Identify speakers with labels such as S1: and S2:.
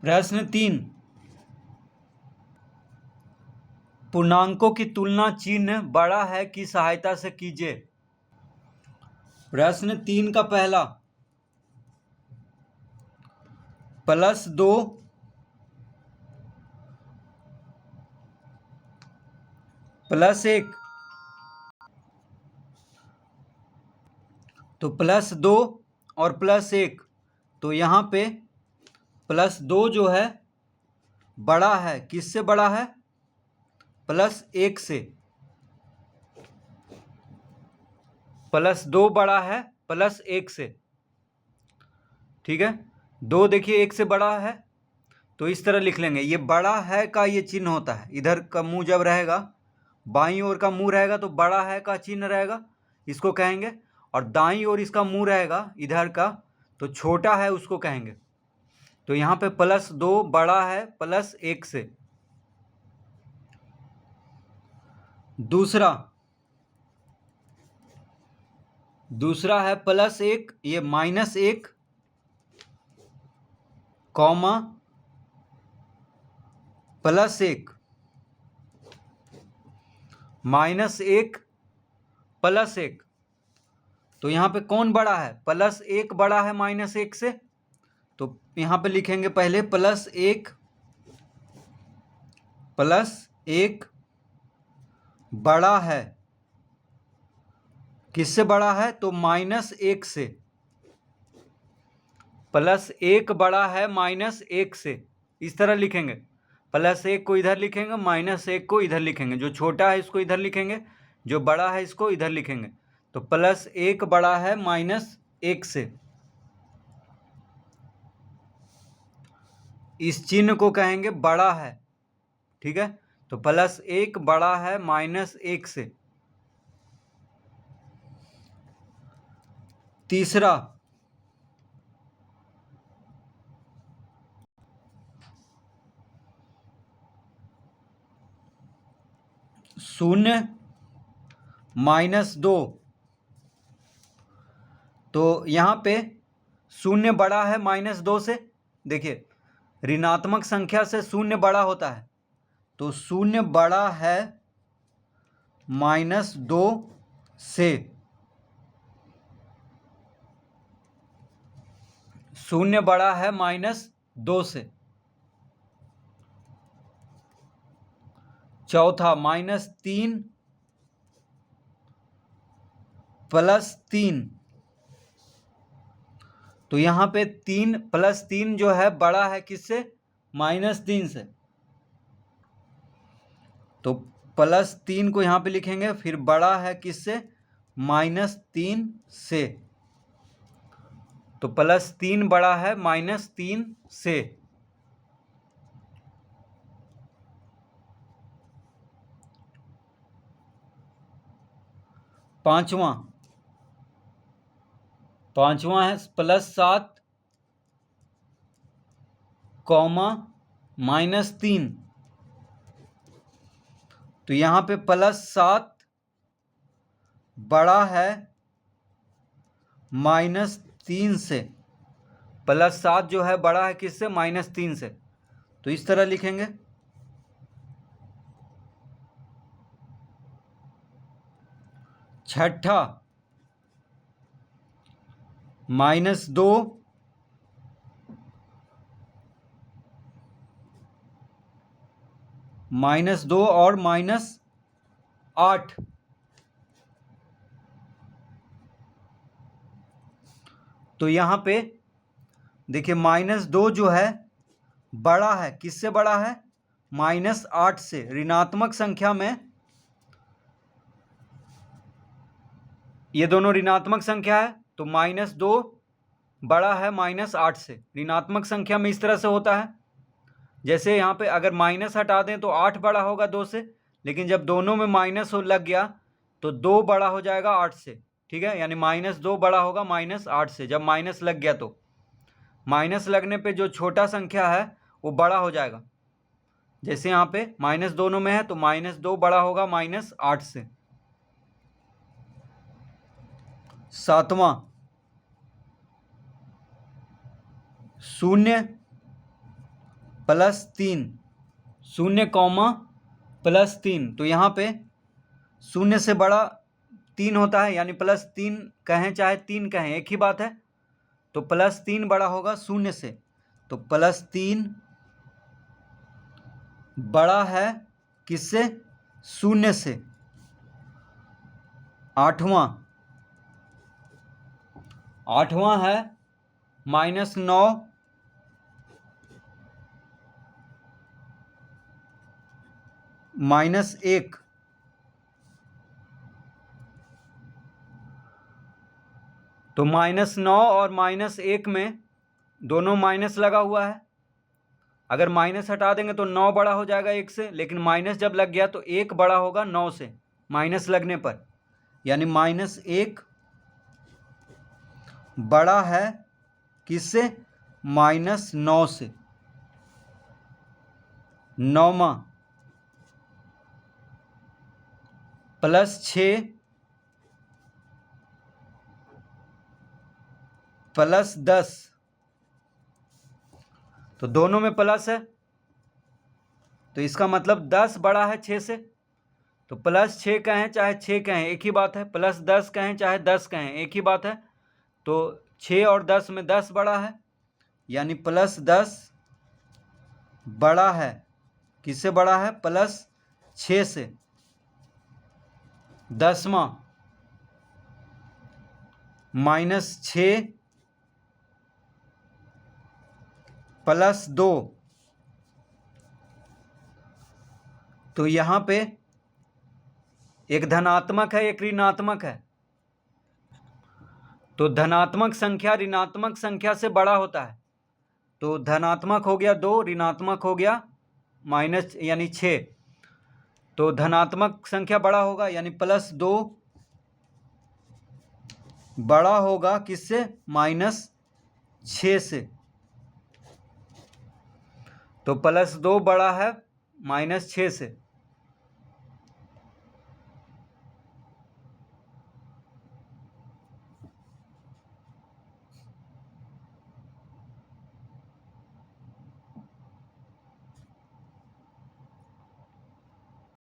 S1: प्रश्न 3, पूर्णांकों की तुलना चिन्ह बड़ा है की सहायता से कीजिए। प्रश्न 3 का पहला, +2 +1, तो +2 और +1, तो यहाँ पे +2 जो है बड़ा है, किससे बड़ा है? +1 से। +2 बड़ा है +1 से, ठीक है। 2 देखिए 1 से बड़ा है, तो इस तरह लिख लेंगे। ये बड़ा है का ये चिन्ह होता है। इधर का मुंह जब रहेगा, बाईं ओर का मुंह रहेगा तो बड़ा है का चिन्ह रहेगा, इसको कहेंगे। और दाईं ओर इसका मुंह रहेगा इधर का, तो छोटा है उसको कहेंगे। तो यहाँ पे +2 बड़ा है +1 से। दूसरा है +1, ये -1, कॉमा +1, -1 +1, तो यहाँ पे कौन बड़ा है? +1 बड़ा है -1 से, तो यहाँ पे लिखेंगे पहले +1 बड़ा है, किससे बड़ा है? तो -1 से। +1 बड़ा है -1 से, इस तरह लिखेंगे। +1 को इधर लिखेंगे, -1 को इधर लिखेंगे। जो छोटा है इसको इधर लिखेंगे, जो बड़ा है इसको इधर लिखेंगे। तो +1 बड़ा है -1 से। इस चिन्ह को कहेंगे बड़ा है, ठीक है। तो +1 बड़ा है -1 से। तीसरा, (0-2), तो यहाँ पे 0 बड़ा है -2 से। देखिए ऋणात्मक संख्या से 0 बड़ा होता है, तो 0 बड़ा है -2 से। 0 बड़ा है -2 से। चौथा, -3 +3, तो यहाँ पे 3 +3 जो है बड़ा है किससे? -3 से। तो +3 को यहाँ पे लिखेंगे, फिर बड़ा है किससे? -3 से। तो +3 बड़ा है -3 से। पांचवा है +7, -3, तो यहाँ पे +7 बड़ा है -3 से। +7 जो है बड़ा है किससे? -3 से। तो इस तरह लिखेंगे। छठा, -2 और -8, तो यहाँ पे देखिए -2 जो है बड़ा है, किससे बड़ा है? -8 से। ऋणात्मक संख्या में ये दोनों ऋणात्मक संख्या है, तो -2 बड़ा है -8 से। ऋणात्मक संख्या में इस तरह से होता है, जैसे यहाँ पे अगर माइनस हटा दें तो 8 बड़ा होगा 2 से, लेकिन जब दोनों में माइनस हो लग गया तो 2 बड़ा हो जाएगा 8 से, ठीक है। यानी -2 बड़ा होगा -8 से, जब माइनस लग गया तो। माइनस लगने पे जो छोटा संख्या है वो बड़ा हो जाएगा। जैसे यहाँ पे माइनस दोनों में है तो -2 बड़ा होगा -8 से। सातवां, 0 +3, 0,+3। तो यहाँ पे 0 से बड़ा 3 होता है, यानी +3 कहें चाहे 3 कहें एक ही बात है। तो +3 बड़ा होगा 0 से, तो +3 बड़ा है किससे? 0 से। आठवां है -9 -1। तो -9 और -1 में दोनों माइनस लगा हुआ है। अगर माइनस हटा देंगे तो 9 बड़ा हो जाएगा 1 से, लेकिन माइनस जब लग गया तो 1 बड़ा होगा 9 से माइनस लगने पर, यानी -1 बड़ा है किससे? -9 से। 9वां +6 +10। तो दोनों में प्लस है, तो इसका मतलब 10 बड़ा है 6 से। तो +6 कहें चाहे 6 कहें एक ही बात है, +10 कहें चाहे 10 कहें एक ही बात है। तो 6 और 10 में 10 बड़ा है, यानी +10 बड़ा है किससे? बड़ा है +6 से। 10वां -6 +2। तो यहाँ पे एक धनात्मक है एक ऋणात्मक है। तो धनात्मक संख्या ऋणात्मक संख्या से बड़ा होता है। तो धनात्मक हो गया 2, ऋणात्मक हो गया माइनस यानी 6। तो धनात्मक संख्या बड़ा होगा, यानी +2 बड़ा होगा किससे? -6 से। तो +2 बड़ा है -6 से।